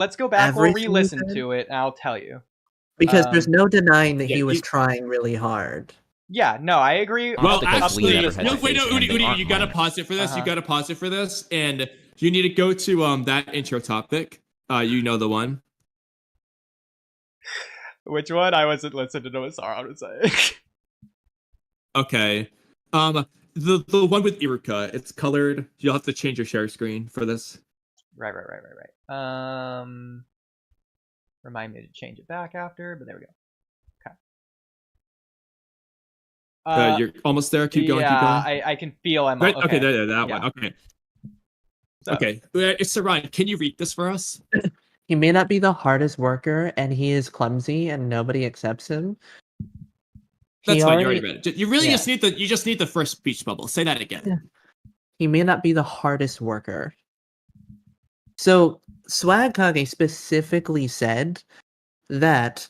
Let's go back. We'll everything he re-listen said? to it, and I'll tell you. Because there's no denying that yeah, he was trying really hard. Yeah, no, I agree. Well, Because we actually, never had no, to wait, no, face and they Oodie, aren't you gotta minors. pause it for this. Uh-huh. You gotta pause it for this, and you need to go to that intro topic. You know the one. Which one? I wasn't listening to what Sarah was saying. Okay. The one with Iruka. It's colored. You'll have to change your share screen for this. Right. Remind me to change it back after, but there we go. Okay. You're almost there. Keep going. Keep going. I can feel I'm Right. okay. Okay. There, that one. Okay. So, Okay. It's Saran. Can you read this for us? He may not be the hardest worker, and he is clumsy, and nobody accepts him. That's fine. You already read it. You really Yeah. just need the first speech bubble. Say that again. Yeah. He may not be the hardest worker. So Swagkage specifically said that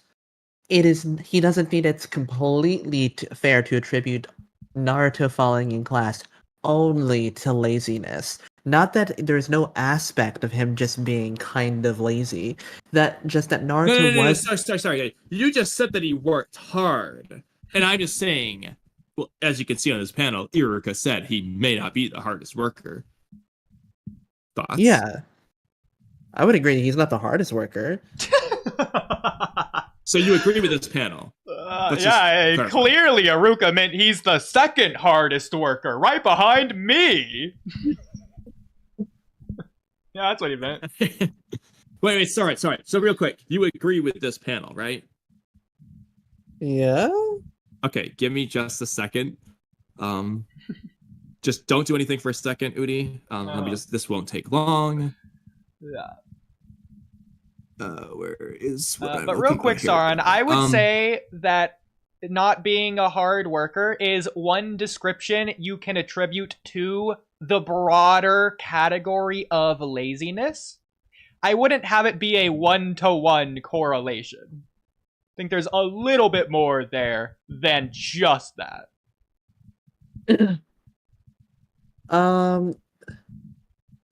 he doesn't think it's completely fair to attribute Naruto falling in class only to laziness. Not that there's no aspect of him just being kind of lazy. That Naruto No, was. Sorry. You just said that he worked hard. And I'm just saying, well, as you can see on this panel, Iruka said he may not be the hardest worker. Thoughts? Yeah. I would agree he's not the hardest worker. So you agree with this panel? Clearly Iruka meant he's the second hardest worker, right behind me. Yeah, that's what he meant. wait, sorry. So real quick, you agree with this panel, right? Yeah? Okay, give me just a second. Just don't do anything for a second, Oodie. This won't take long. Yeah. Where is what but real quick, Saran, I would say that not being a hard worker is one description you can attribute to the broader category of laziness. I wouldn't have it be a one-to-one correlation. I think there's a little bit more there than just that. All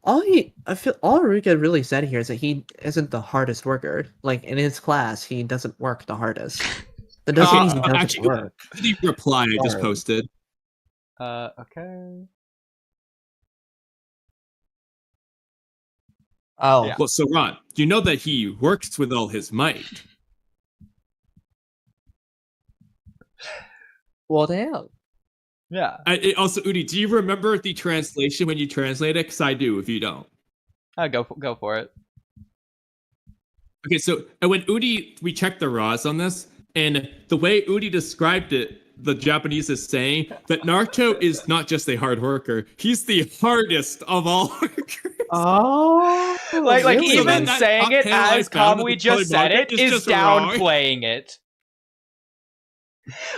Iruka really said here is that he isn't the hardest worker. Like in his class, he doesn't work the hardest. That doesn't mean he doesn't work. The reply I just posted. Okay. Oh. Yeah. Well, so Ron, you know that he works with all his might. Well, damn. Yeah. Also, Oodie, do you remember the translation when you translate it? Because I do, if you don't. Go for it. Okay, so when Oodie, we checked the raws on this, and the way Oodie described it, the Japanese is saying that Naruto is not just a hard worker, he's the hardest of all workers. Oh, like really? even that saying it as Kamui just said it is downplaying it.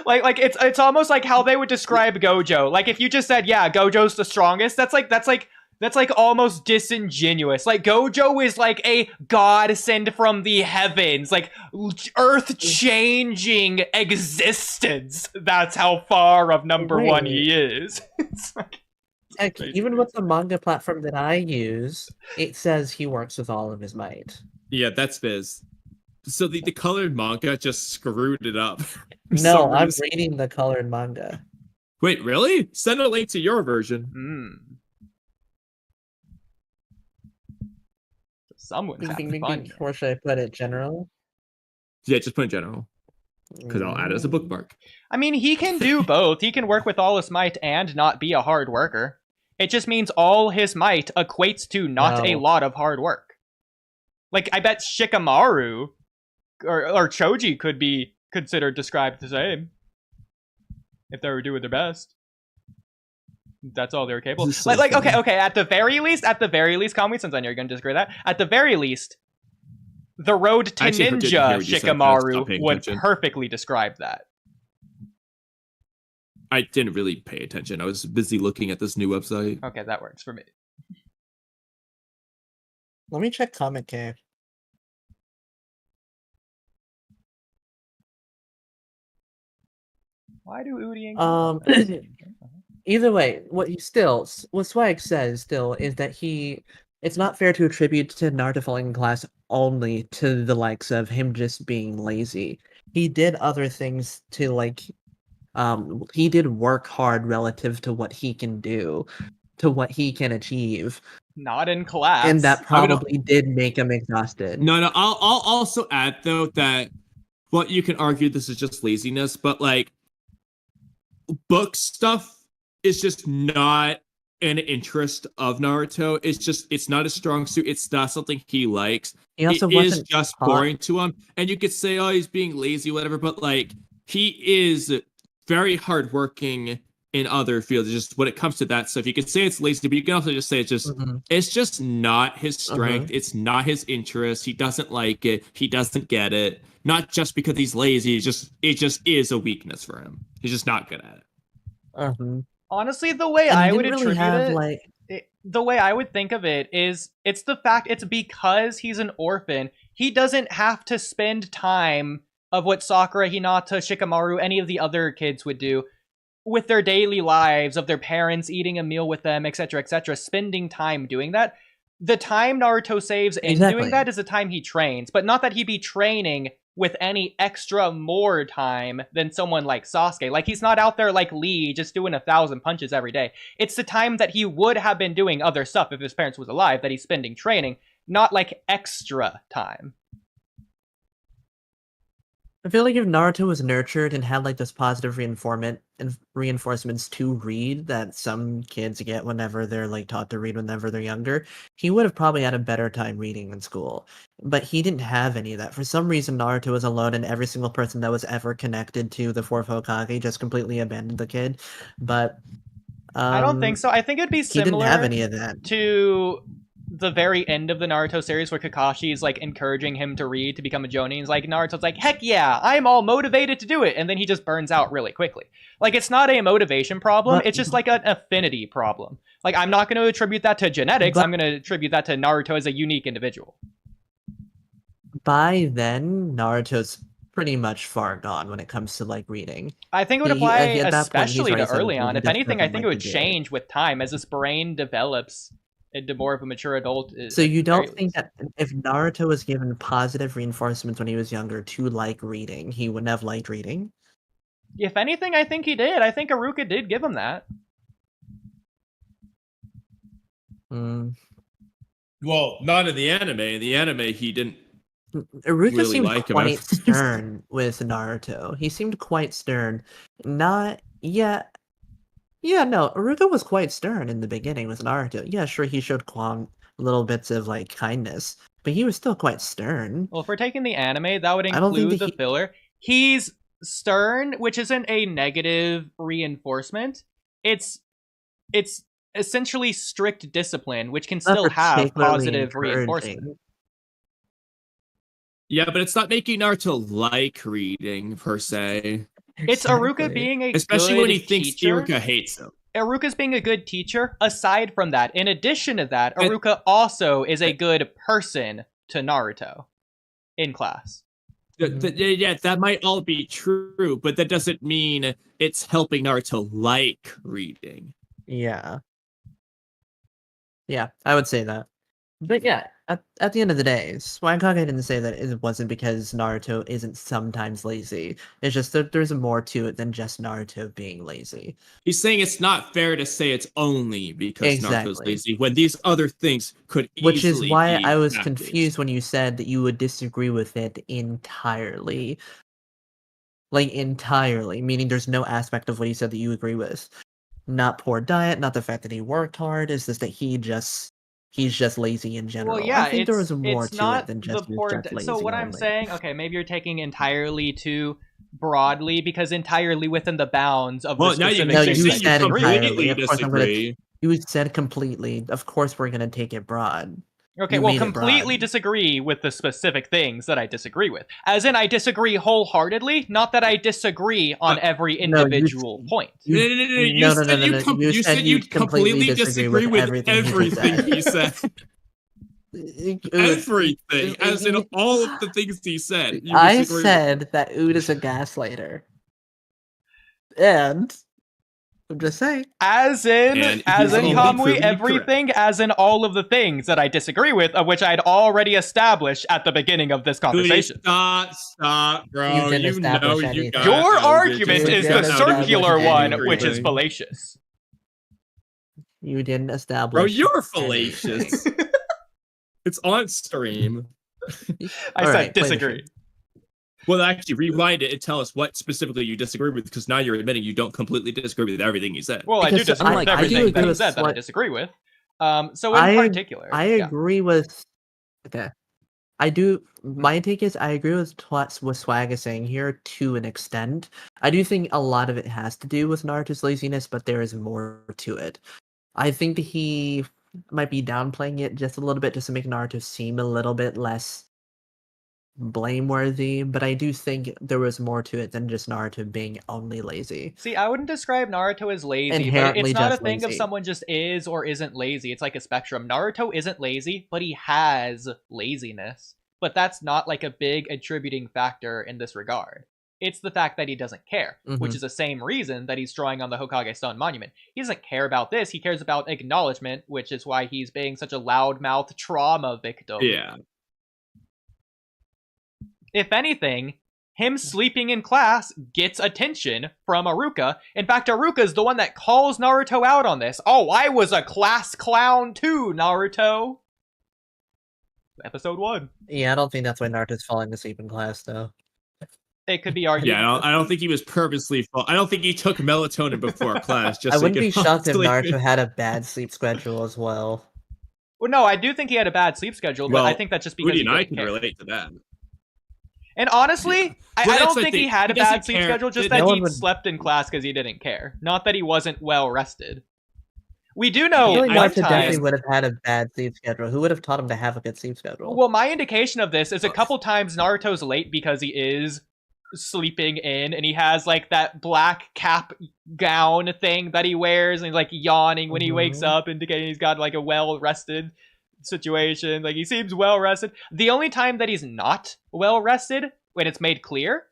Like it's almost like how they would describe Gojo. Like if you just said, yeah, Gojo's the strongest, that's like almost disingenuous. Like Gojo is like a godsend from the heavens, like earth-changing existence. That's how far of number one he is. It's like, heck, even with the manga platform that I use, it says he works with all of his might. Yeah, that's Biz. So the colored manga just screwed it up. No, I'm reading the colored manga. Wait, really? Send a link to your version. Someone's having fun. Or should I put it general? Yeah, just put in general. Because I'll add it as a bookmark. I mean, he can do both. He can work with all his might and not be a hard worker. It just means all his might equates to not a lot of hard work. Like, I bet Shikamaru or Choji could be considered described the same if they were doing their best. That's all they were capable. So like okay. At the very least, Kamui, since I know you're going to disagree with that. At the very least, the road to ninja Shikamaru would perfectly describe that. I didn't really pay attention. I was busy looking at this new website. Okay, that works for me. Let me check Comic Cave. Why do Oodie and either way, what Swag says still is that he it's not fair to attribute to Naruto falling in class only to the likes of him just being lazy. He did other things to like he did work hard relative to what he can do, to what he can achieve. Not in class. And that probably did make him exhausted. No, I'll also add though that you can argue this is just laziness, but like book stuff is just not an interest of Naruto. It's not a strong suit. It's not something he likes. He also it is wasn't just taught. boring to him. And you could say, oh, he's being lazy, whatever, but like he is very hardworking in other fields. Just when it comes to that stuff, you can say it's lazy, but you can also just say it's just not his strength. It's not his interest. He doesn't like it. He doesn't get it. Not just because he's lazy. It just is a weakness for him. He's just not good at it. Honestly, the way I would attribute the way I would think of it is it's because he's an orphan. He doesn't have to spend time of what Sakura, Hinata, Shikamaru, any of the other kids would do with their daily lives, of their parents eating a meal with them, etc., etc., spending time doing that. The time Naruto saves in doing that is the time he trains, but not that he'd be training with any extra more time than someone like Sasuke. Like, he's not out there like Lee just doing 1,000 punches every day. It's the time that he would have been doing other stuff if his parents was alive that he's spending training, not like extra time. I feel like if Naruto was nurtured and had like this positive reinforcements to read that some kids get whenever they're like taught to read whenever they're younger, he would have probably had a better time reading in school. But he didn't have any of that. For some reason, Naruto was alone, and every single person that was ever connected to the fourth Hokage just completely abandoned the kid. But I don't think so. I think it'd be similar. He didn't have any of that. To the very end of the Naruto series where Kakashi is like encouraging him to read to become a Jonin. He's like, Naruto's like, heck yeah, I'm all motivated to do it. And then he just burns out really quickly. Like, it's not a motivation problem. It's just like an affinity problem. Like, I'm not going to attribute that to genetics. I'm going to attribute that to Naruto as a unique individual. By then, Naruto's pretty much far gone when it comes to like reading. I think it would apply especially to early on. If anything, I think it would change with time as his brain develops into more of a mature adult. So you don't think that if Naruto was given positive reinforcements when he was younger to like reading, he wouldn't have liked reading? If anything, I think he did. I think Iruka did give him that. Well, not in the anime. In the anime, he didn't. Iruka really seemed quite stern with Naruto. He seemed quite stern. Yeah, no, Iruka was quite stern in the beginning with Naruto. Yeah, sure, he showed little bits of, like, kindness, but he was still quite stern. Well, if we're taking the anime, that would include the filler. He's stern, which isn't a negative reinforcement. It's essentially strict discipline, which can still have positive reinforcement. Yeah, but it's not making Naruto like reading, per se. It's Iruka being especially good when he thinks teacher. Iruka hates him. Iruka's being a good teacher. Aside from that, in addition to that, Iruka also is a good person to Naruto in class. Yeah, that might all be true, but that doesn't mean it's helping Naruto like reading. Yeah, I would say that. But yeah, at the end of the day, Swagkage didn't say that it wasn't because Naruto isn't sometimes lazy. It's just that there's more to it than just Naruto being lazy. He's saying it's not fair to say it's only because Naruto's lazy, when these other things could easily Which is why be I was factors. confused when you said that you would disagree with it entirely. Like, entirely, meaning there's no aspect of what he said that you agree with. Not poor diet, not the fact that he worked hard, it's just that he's just lazy in general. Well, yeah, I think there was more to it than just lazy. So what I'm saying, okay, maybe you're taking entirely too broadly, because entirely within the bounds of the specific things you said completely entirely. disagree. You said completely. Of course, we're gonna take it broad. Okay, well, completely disagree with the specific things that I disagree with. As in, I disagree wholeheartedly, not that I disagree on every individual point. You said you completely disagree with everything he said. Everything, as in all of the things he said. I said that Ood is a gaslighter. And I'm just saying. And As he's in only Kamui, proven me everything, as in all of the things that I disagree with, of which I'd already established at the beginning of this conversation. Stop, bro. You didn't You establish know you anything. got Your out argument You is didn't the establish circular one, anything. which is fallacious. You didn't establish. Bro, you're fallacious. anything. It's on stream. I All said right, play the disagree. stream. Well, actually, rewind it and tell us what specifically you disagree with, because now you're admitting you don't completely disagree with everything you said. Well, I do Because disagree with I do everything agree that he with said that I what- disagree with. So in particular, I agree with. Okay, I do. My take is I agree with what Swag is saying here to an extent. I do think a lot of it has to do with Naruto's laziness, but there is more to it. I think that he might be downplaying it just a little bit just to make Naruto seem a little bit less blameworthy, but I do think there was more to it than just Naruto being only lazy. See, I wouldn't describe Naruto as lazy, but Inherently it's not a just thing of lazy. someone just is or isn't lazy. It's like a spectrum. Naruto isn't lazy, but he has laziness. But that's not like a big attributing factor in this regard. It's the fact that he doesn't care, which is the same reason that he's drawing on the Hokage Stone Monument. He doesn't care about this. He cares about acknowledgement, which is why he's being such a loudmouth trauma victim. Yeah. If anything, him sleeping in class gets attention from Aruka. In fact, Aruka's the one that calls Naruto out on this. Oh, I was a class clown too, Naruto. Episode 1. Yeah, I don't think that's why Naruto's falling asleep in class, though. It could be argued. Yeah, I don't think he was purposely. I don't think he took melatonin before class. Just I so wouldn't he be could shocked if fall Naruto asleep. had a bad sleep schedule as well. Well, no, I do think he had a bad sleep schedule, but I Well, think that's just because Oodie he and I didn't can care. relate to that. And honestly, Yeah. I Well, don't that's the think he thing. had a He doesn't bad sleep care. schedule, just No that one he would- slept in class because he didn't care. Not that he wasn't well rested. We do I know feel like one Naruto definitely time. would have had a bad sleep schedule. Who would have taught him to have a good sleep schedule? Well, my indication of this is a couple times Naruto's late because he is sleeping in, and he has like that black cap gown thing that he wears, and he's like yawning when he wakes up, indicating he's got like a well rested situation. Like he seems well rested. The only time that he's not well rested, when it's made clear,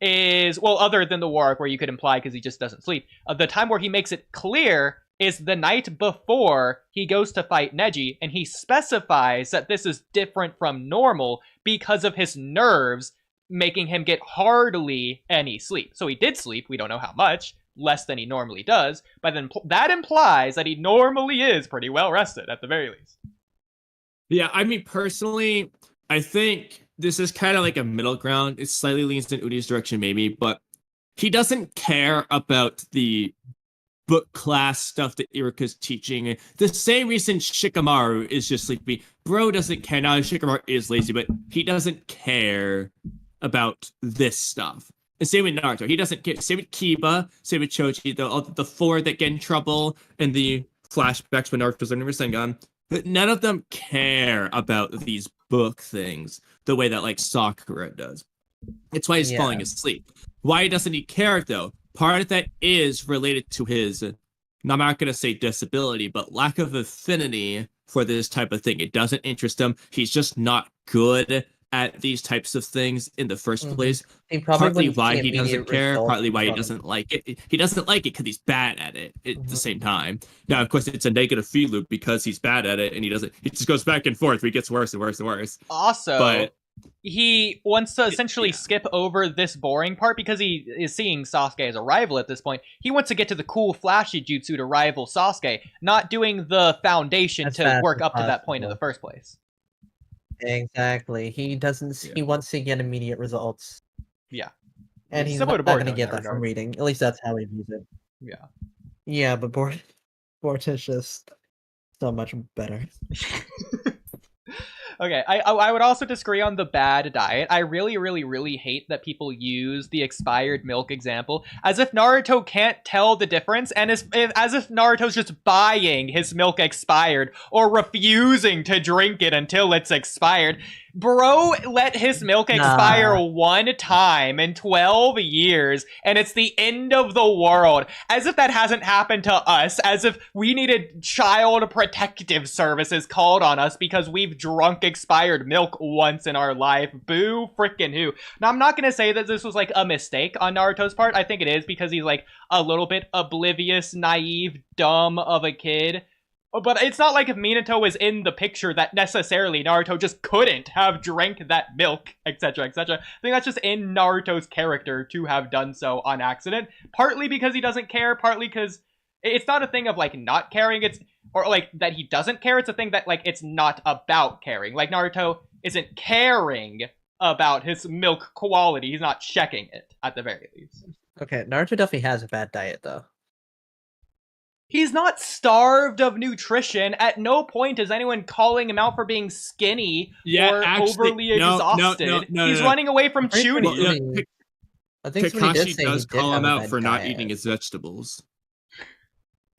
is, well, other than the war arc where you could imply because he just doesn't sleep, the time where he makes it clear is the night before he goes to fight Neji, and he specifies that this is different from normal because of his nerves making him get hardly any sleep. So he did sleep, we don't know how much, less than he normally does, but then that implies that he normally is pretty well rested at the very least. Yeah, I mean, personally, I think this is kind of like a middle ground. It slightly leans in Udie's direction, maybe, but he doesn't care about the book class stuff that Iruka's teaching. The same reason Shikamaru is just sleepy. Bro doesn't care. Now, Shikamaru is lazy, but he doesn't care about this stuff. And same with Naruto. He doesn't care. Same with Kiba, same with Choji, the four that get in trouble in the flashbacks when Naruto's learning Rasengan. But none of them care about these book things the way that like Sakura does. It's why he's falling asleep. Why doesn't he care though? Part of that is related to his, I'm not going to say disability, but lack of affinity for this type of thing. It doesn't interest him. He's just not good at these types of things in the first place. He probably Partly wouldn't why see he doesn't immediate care, results partly why he from- doesn't like it. He doesn't like it because he's bad at it at the same time. Now, of course, it's a negative feed loop because he's bad at it and he just goes back and forth. He gets worse and worse and worse. Also, But he wants to essentially skip over this boring part because he is seeing Sasuke as a rival at this point. He wants to get to the cool flashy jutsu to rival Sasuke, not doing the foundation As to fast work as up to that point in possible. the first place. Exactly. He doesn't. He wants to get immediate results. Yeah. And he's Similar not to Boruto going to in get that that from regard. reading. At least that's how he views it. Yeah. Yeah, but Boruto's just so much better. Okay, I would also disagree on the bad diet. I really, really, really hate that people use the expired milk example as if Naruto can't tell the difference, and as if Naruto's just buying his milk expired or refusing to drink it until it's expired. Bro let his milk expire one time in 12 years, and it's the end of the world. As if that hasn't happened to us. As if we needed child protective services called on us because we've drunk expired milk once in our life. Boo frickin' who. Now, I'm not gonna say that this was, like, a mistake on Naruto's part. I think it is because he's, like, a little bit oblivious, naive, dumb of a kid. But it's not like if Minato was in the picture that necessarily Naruto just couldn't have drank that milk, etc., etc. I think that's just in Naruto's character to have done so on accident. Partly because he doesn't care, partly because it's not a thing of, like, not caring, or, like, that he doesn't care. It's a thing that, like, it's not about caring. Like, Naruto isn't caring about his milk quality. He's not checking it, at the very least. Okay, Naruto definitely has a bad diet, though. He's not starved of nutrition. At no point is anyone calling him out for being skinny or overly exhausted. He's running away from Chunin. I think Kakashi does call him out for not eating his vegetables.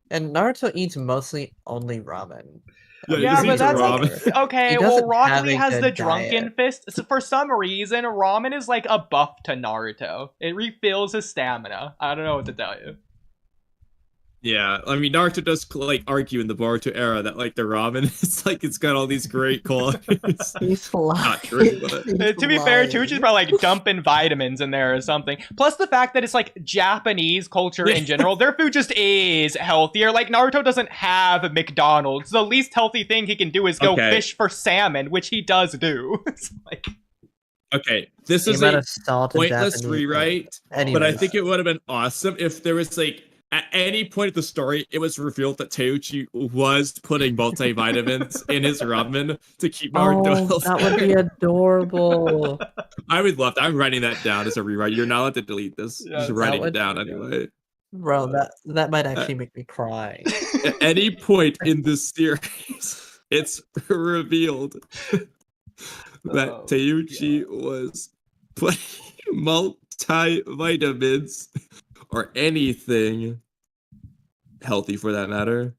And Naruto eats mostly only ramen. Yeah, but that's like, okay, well, Rock Lee has the drunken fist. So for some reason, ramen is like a buff to Naruto. It refills his stamina. I don't know what to tell you. Yeah, I mean, Naruto does, like, argue in the Boruto era that, like, the ramen is, like, it's got all these great qualities. He's lying. Not true, but... To be fair, Tucci's probably, like, dumping vitamins in there or something. Plus the fact that it's, like, Japanese culture in general. Their food just is healthier. Like, Naruto doesn't have McDonald's. The least healthy thing he can do is go fish for salmon, which he does do. It's like... Okay, this is a pointless rewrite, but I think it would have been awesome if there was, like, at any point of the story, it was revealed that Teuchi was putting multivitamins in his ramen to keep Naruto healthy. That would be adorable. I would love that. I'm writing that down as a rewrite. You're not allowed to delete this. Yeah, just writing it down anyway. Bro, that might actually make me cry. At any point in this series, it's revealed that Teuchi was putting multivitamins or anything healthy for that matter.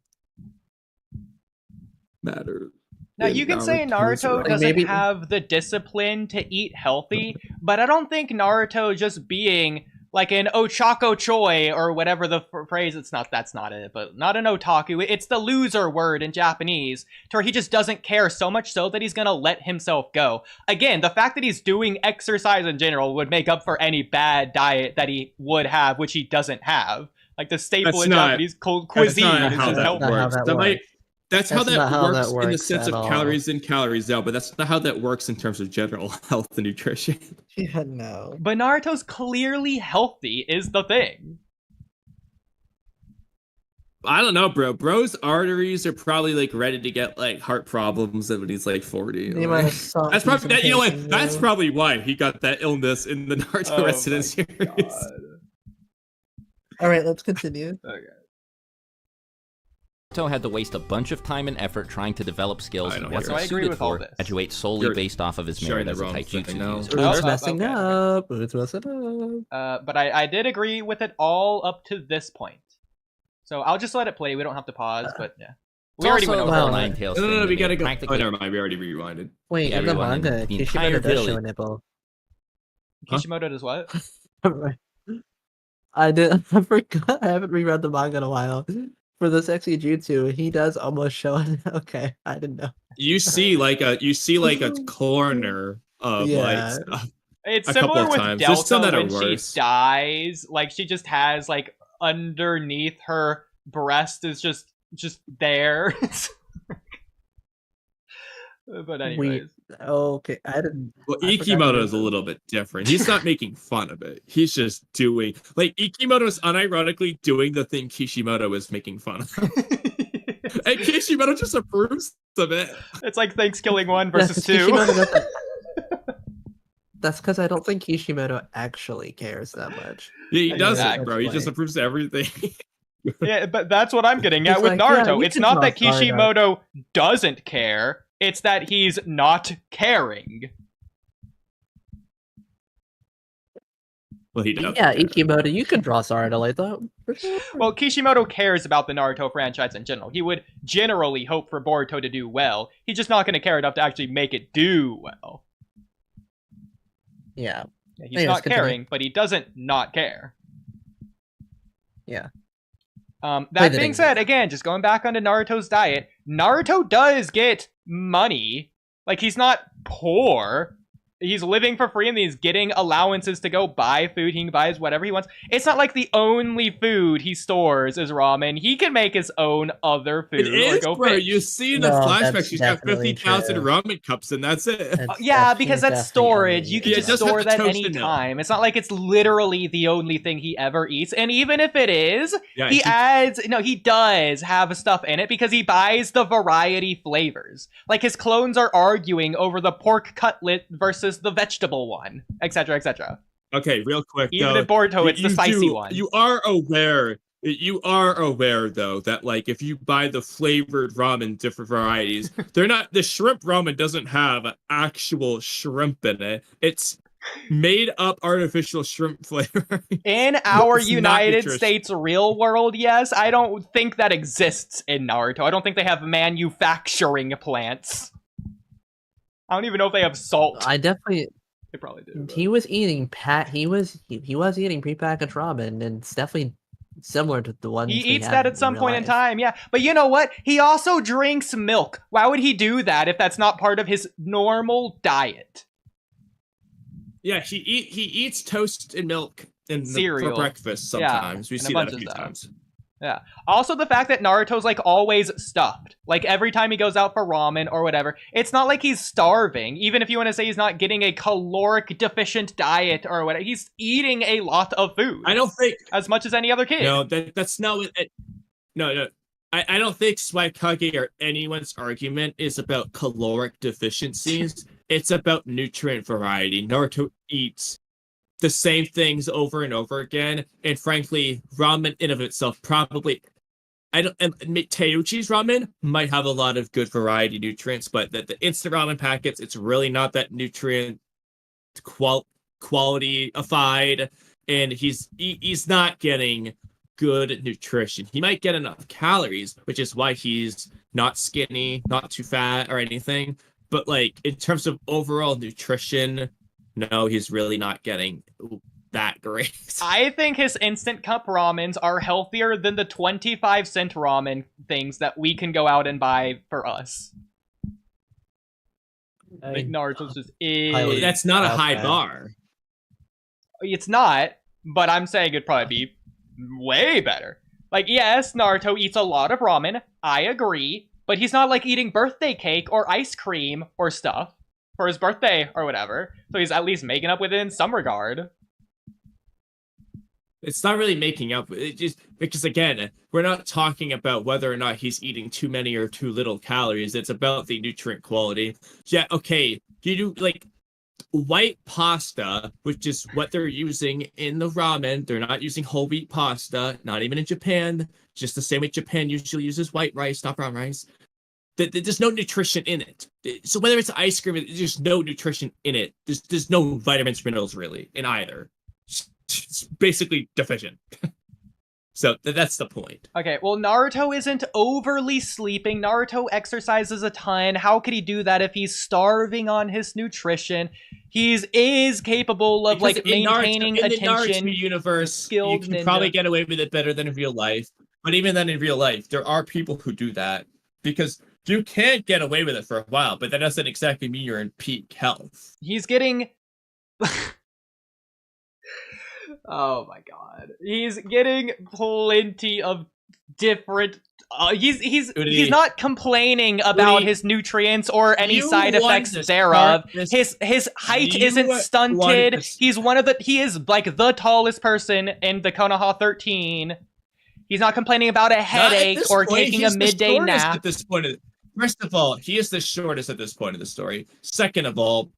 Now, you can say Naruto doesn't have the discipline to eat healthy, but I don't think Naruto just being like an ochako choi or whatever the phrase, that's not it, but not an otaku. It's the loser word in Japanese, to where he just doesn't care so much so that he's gonna let himself go. Again, the fact that he's doing exercise in general would make up for any bad diet that he would have, which he doesn't have. Like the staple in Japanese cuisine is just healthy. That's how that works in the sense of calories in, calories out, but that's not how that works in terms of general health and nutrition. Yeah, no. But Naruto's clearly healthy is the thing. I don't know, bro. Bro's arteries are probably like ready to get like heart problems when he's like 40. That's probably that, you know what? That's probably why he got that illness in the Naruto Resident series. All right, let's continue. Okay. Naruto had to waste a bunch of time and effort trying to develop skills he wasn't suited for, graduate solely based off of his merit as a taijutsu user. It's messing up. It's messing up. But I did agree with it all up to this point. So I'll just let it play. We don't have to pause, but yeah. We already went over the Ninetales thing. No, we gotta go. Oh, never mind. We already rewinded. Wait, in the manga, Kishimoto does show a nipple. Kishimoto does what? I forgot. I haven't reread the manga in a while. For the sexy jutsu, he does almost show it. Okay, I didn't know. You see like a corner of like stuff. It's similar with Delta when she dies. Like she just has like underneath her breast is just there. But anyways. Okay, I didn't. Well, Ikimoto is a little bit different. He's not making fun of it. He's just doing like Ikimoto is unironically doing the thing Kishimoto is making fun of, and Kishimoto just approves of it. It's like Thanksgiving 1 versus 2. That's because I don't think Kishimoto actually cares that much. Yeah, he doesn't, bro. He just approves of everything. Yeah, but that's what I'm getting at with Naruto. It's not that Kishimoto doesn't care. It's that he's not caring. Well, he does. Yeah, Ikimoto, you can draw Sarada like that. Well, Kishimoto cares about the Naruto franchise in general. He would generally hope for Boruto to do well. He's just not going to care enough to actually make it do well. Yeah. He's not caring, but he doesn't not care. Yeah. That being said, again, just going back onto Naruto's diet, Naruto does get money. Like, he's not poor. He's living for free and he's getting allowances to go buy food. He buys whatever he wants. It's not like the only food he stores is ramen. He can make his own other food. It is, bro. You see in the flashback, she's got 50,000 ramen cups and that's it. Yeah, because that's storage. You can just store that any time. It's not like it's literally the only thing he ever eats. And even if it is, he does have stuff in it because he buys the variety flavors. Like, his clones are arguing over the pork cutlet versus the vegetable one, etc., etc. Okay, real quick. Even in Boruto, it's the spicy one. You are aware, though, that like if you buy the flavored ramen, different varieties, they're not. The shrimp ramen doesn't have actual shrimp in it. It's made up artificial shrimp flavor. In our United States real world, yes. I don't think that exists in Naruto. I don't think they have manufacturing plants. I don't even know if they have salt. I definitely. They probably do. He was eating He was eating prepackaged ramen, and it's definitely similar to the ones he eats that at some point in time. Yeah, but you know what? He also drinks milk. Why would he do that if that's not part of his normal diet? Yeah, he eats toast and milk and cereal for breakfast sometimes. We see that a few times. Yeah. Also, the fact that Naruto's, like, always stuffed. Like, every time he goes out for ramen or whatever, it's not like he's starving. Even if you want to say he's not getting a caloric deficient diet or whatever, he's eating a lot of food. I don't think... As much as any other kid. No, that's not what... No. I don't think Swagkage or anyone's argument is about caloric deficiencies. It's about nutrient variety. Naruto eats the same things over and over again, and frankly, ramen in of itself probably, Teuchi's ramen might have a lot of good variety nutrients, but the instant ramen packets, it's really not that nutrient quality-ified, and he's not getting good nutrition. He might get enough calories, which is why he's not skinny, not too fat or anything, but like in terms of overall nutrition, no, he's really not getting that great. I think his instant cup ramens are healthier than the 25-cent ramen things that we can go out and buy for us. I think Naruto's just is... That's not a high bar. It's not, but I'm saying it'd probably be way better. Like, yes, Naruto eats a lot of ramen. I agree. But he's not, like, eating birthday cake or ice cream or stuff for his birthday or whatever. So he's at least making up with it in some regard. It's not really making up. It just because, again, we're not talking about whether or not he's eating too many or too little calories. It's about the nutrient quality. Yeah, okay. You do, like, white pasta, which is what they're using in the ramen. They're not using whole wheat pasta, not even in Japan. Just the same way Japan usually uses white rice, not brown rice. There's no nutrition in it. So whether it's ice cream, there's no nutrition in it. There's no vitamins, minerals, really, in either. It's basically deficient. So that's the point. Okay, well, Naruto isn't overly sleeping. Naruto exercises a ton. How could he do that if he's starving on his nutrition? He is capable of, like, maintaining attention. In the Naruto universe, you can probably get away with it better than in real life. But even then, in real life, there are people who do that. Because you can get away with it for a while, but that doesn't exactly mean you're in peak health. He's getting... Oh my god. He's getting plenty of different... he's not complaining about his nutrients or any side effects thereof. His height isn't stunted. He is like the tallest person in the Konoha 13. He's not complaining about a headache or taking a midday nap. At this point, first of all, he is the shortest at this point of the story. Second of all,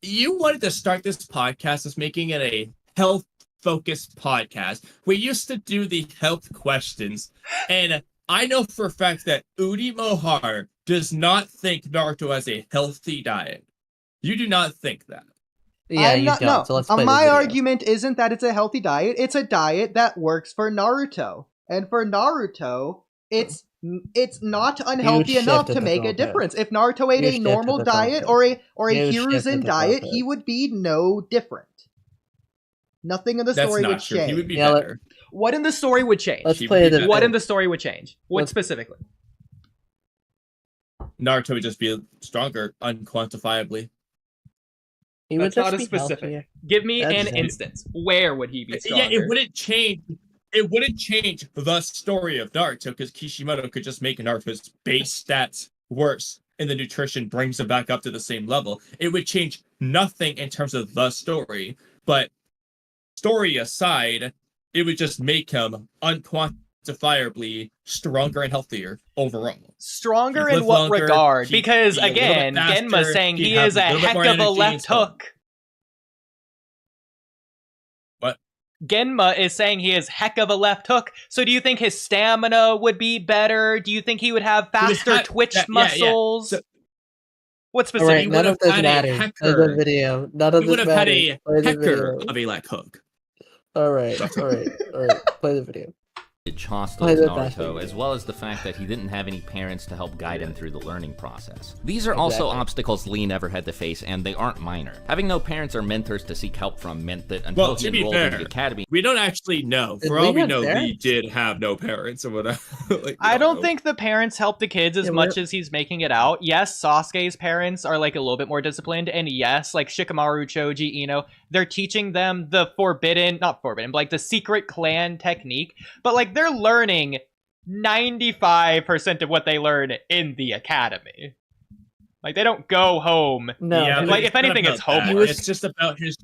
you wanted to start this podcast as making it a health-focused podcast. We used to do the health questions, and I know for a fact that Oodie Mohar does not think Naruto has a healthy diet. You do not think that. Yeah, you don't. No. So let's play my argument isn't that it's a healthy diet. It's a diet that works for Naruto. And for Naruto, it's it's not unhealthy enough to make a difference. If Naruto ate a normal diet or a Hiruzen diet, he would be no different. Nothing in the story would change. He would be better. What in the story would change? What in the story would change? What specifically? Naruto would just be stronger, unquantifiably. That's not as specific. Healthier. Give me an instance. Where would he be stronger? Yeah, it wouldn't change. It wouldn't change the story of Naruto because Kishimoto could just make Naruto's base stats worse, and the nutrition brings him back up to the same level. It would change nothing in terms of the story, but story aside, it would just make him unquantifiably stronger and healthier overall. Stronger in what regard? Because again, Genma's saying he is a heck of a left hook. What? Genma is saying he is heck of a left hook. So do you think his stamina would be better? Do you think he would have faster twitch muscles? So, what specific? Right, none of this matters. Play the video. None of this matters. He would have had a hecker of a left hook. All right. Play the video. Hostile to Naruto, as well as the fact that he didn't have any parents to help guide him through the learning process. These are also obstacles Lee never had to face, and they aren't minor. Having no parents or mentors to seek help from meant that until he enrolled in the academy... We don't actually know. For all we know, Lee did have no parents or whatever. I don't think the parents help the kids as much as he's making it out. Yes, Sasuke's parents are like a little bit more disciplined, and yes, like Shikamaru, Choji, Ino, they're teaching them the like the secret clan technique, but like they're learning 95% of what they learn in the academy. Like they don't go home. No, like if anything, it's homework. It's just about his.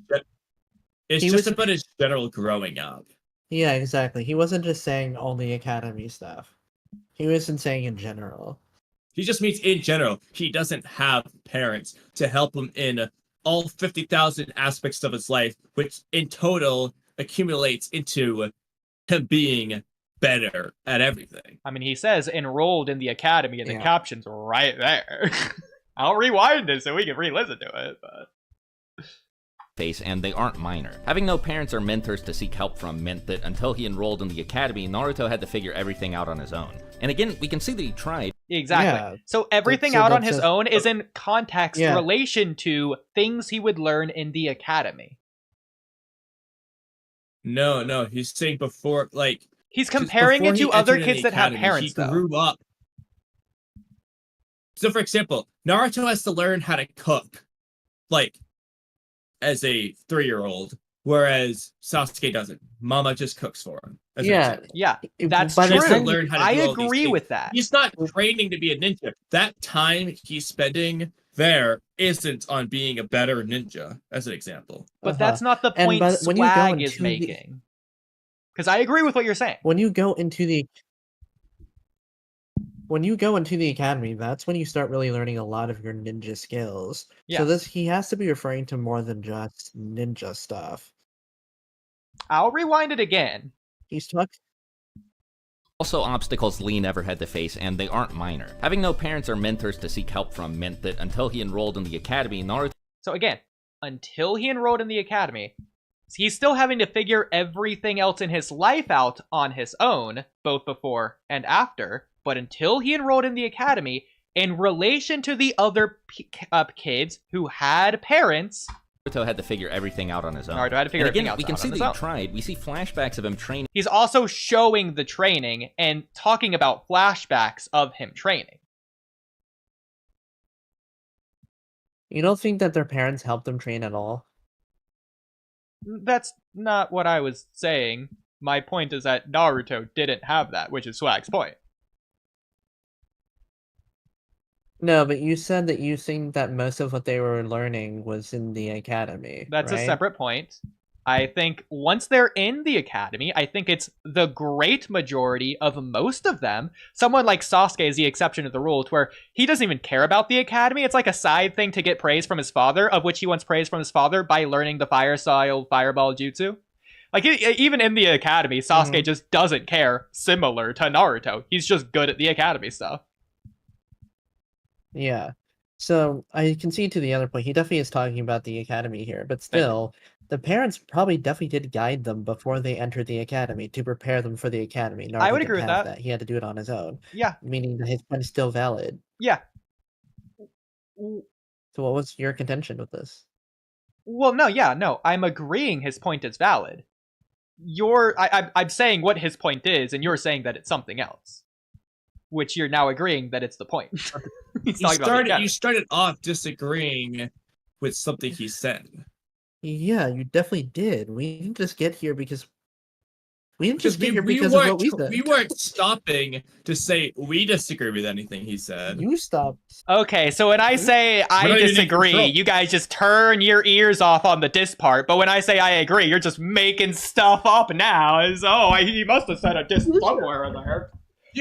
It's just about his general growing up. Yeah, exactly. He wasn't just saying only academy stuff. He wasn't saying in general. He just means in general. He doesn't have parents to help him in all 50,000 aspects of his life, which in total accumulates into him being better at everything. I mean, he says enrolled in the academy, and the caption's right there. I'll rewind it so we can re-listen to it. But... and they aren't minor. Having no parents or mentors to seek help from meant that until he enrolled in the academy, Naruto had to figure everything out on his own. And again, we can see that he tried. Exactly. Yeah. So everything out on his own is in context relation to things he would learn in the academy. No, he's saying before, like... He's comparing it to other kids that have parents, though. He grew up. So, for example, Naruto has to learn how to cook, like, as a 3-year-old, whereas Sasuke doesn't. Mama just cooks for him. Yeah, that's true. I agree with that. He's not training to be a ninja. That time he's spending there isn't on being a better ninja, as an example. But that's not the point Swag is making. Because I agree with what you're saying. When you go into the academy, that's when you start really learning a lot of your ninja skills. Yeah. So he has to be referring to more than just ninja stuff. I'll rewind it again. He's talking. Also obstacles Lee never had to face, and they aren't minor. Having no parents or mentors to seek help from meant that until he enrolled in the academy, Naruto... So again, until he enrolled in the academy, he's still having to figure everything else in his life out on his own, both before and after. But until he enrolled in the academy, in relation to the other kids who had parents... Naruto had to figure everything out on his own. Naruto had to figure everything out we can see that he tried. We see flashbacks of him training. He's also showing the training and talking about flashbacks of him training. You don't think that their parents helped them train at all? That's not what I was saying. My point is that Naruto didn't have that, which is Swag's point. No, but you said that you think that most of what they were learning was in the academy. That's right? A separate point. I think once they're in the academy, I think it's the great majority of most of them. Someone like Sasuke is the exception to the rule, to where he doesn't even care about the academy. It's like a side thing to get praise from his father, of which he wants praise from his father by learning the fire-style fireball jutsu. Like, even in the academy, Sasuke just doesn't care, similar to Naruto. He's just good at the academy stuff. Yeah. So I can see to the other point, he definitely is talking about the academy here, but still, the parents probably definitely did guide them before they entered the academy to prepare them for the academy. Naruto I would didn't agree with have that. He had to do it on his own. Yeah. Meaning that his point is still valid. Yeah. So what was your contention with this? Well, no, I'm agreeing his point is valid. I'm saying what his point is, and you're saying that it's something else. Which you're now agreeing that it's the point. You started off disagreeing with something he said. Yeah, you definitely did. We didn't just get here because we didn't just get here we because of what we said. We weren't stopping to say we disagree with anything he said. You stopped. Okay, so when I say I disagree, you guys just turn your ears off on the diss part. But when I say I agree, you're just making stuff up now. As he must have said a diss somewhere in there.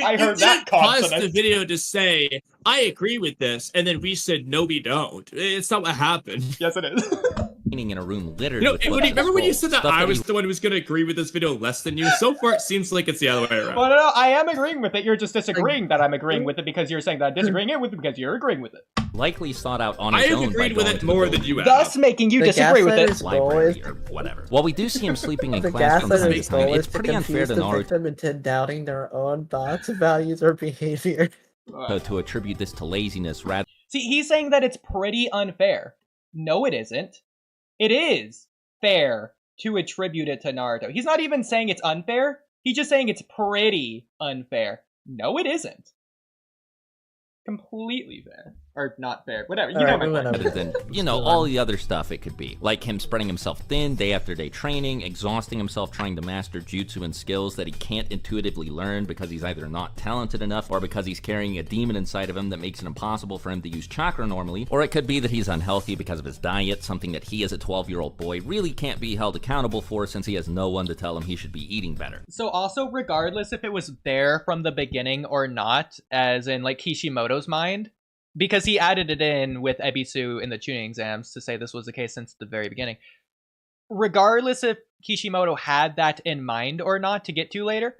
I heard that consonant. Pause the video to say I agree with this, and then we said no, we don't. It's not what happened. Yes, it is. In a room littered. Remember when you said that I was the one who was going to agree with this video less than you? So far, it seems like it's the other way around. Well, no, I am agreeing with it. You're just disagreeing that I'm agreeing with it because you're saying that I'm disagreeing with it because you're agreeing with it. Likely thought out on his own. I have agreed with it more than you have. Thus making you disagree with it. Library or whatever. While we do see him sleeping in classrooms from time to time, it's pretty unfair to Naruto into doubting their own thoughts, values, or behavior. To attribute this to laziness rather. See, he's saying that it's pretty unfair. No, it isn't. It is fair to attribute it to Naruto. He's not even saying it's unfair. He's just saying it's pretty unfair. No, it isn't. Completely fair. Or not fair. Whatever. You know my point. Better than, all the other stuff it could be. Like him spreading himself thin day after day training, exhausting himself trying to master jutsu and skills that he can't intuitively learn because he's either not talented enough or because he's carrying a demon inside of him that makes it impossible for him to use chakra normally. Or it could be that he's unhealthy because of his diet, something that he as a 12-year-old boy really can't be held accountable for since he has no one to tell him he should be eating better. So also, regardless if it was there from the beginning or not, as in like Kishimoto's mind, because he added it in with Ebisu in the tuning exams to say this was the case since the very beginning. Regardless if Kishimoto had that in mind or not to get to later,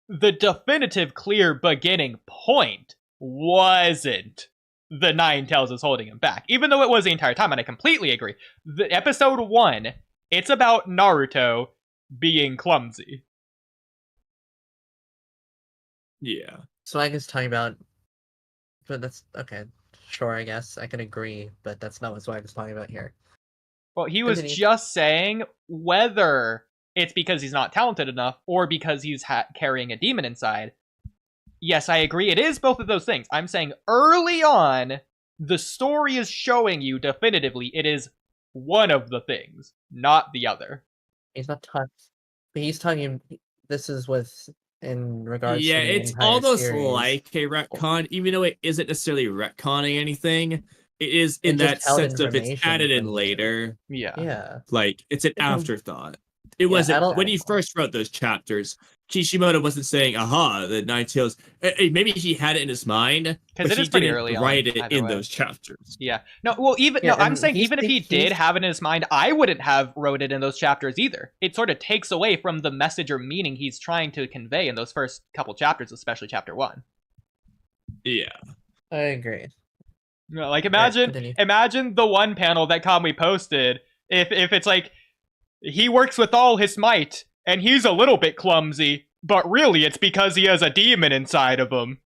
the definitive clear beginning point wasn't the Nine Tails is holding him back. Even though it was the entire time, and I completely agree. The episode 1, it's about Naruto being clumsy. Yeah. So I guess talking about... But that's okay. Sure, I guess I can agree, but that's not what Swag is talking about here. Well, he was just saying whether it's because he's not talented enough or because he's carrying a demon inside. Yes, I agree. It is both of those things. I'm saying early on, the story is showing you definitively it is one of the things, not the other. He's not talking. But he's talking. This is with. In regards to it's almost like a retcon, even though it isn't necessarily retconning anything. It is in that sense of it's added in later. Yeah. Like it's an afterthought. It wasn't when he first wrote those chapters. Kishimoto wasn't saying, "Aha, the Nine Tails." Maybe he had it in his mind, because it is pretty early on. Write it in those chapters. Yeah. No. Well, I'm saying even if he did have it in his mind, I wouldn't have wrote it in those chapters either. It sort of takes away from the message or meaning he's trying to convey in those first couple chapters, especially chapter 1. Yeah, I agree. Like imagine the one panel that Kamui posted. If it's like he works with all his might. And he's a little bit clumsy, but really it's because he has a demon inside of him.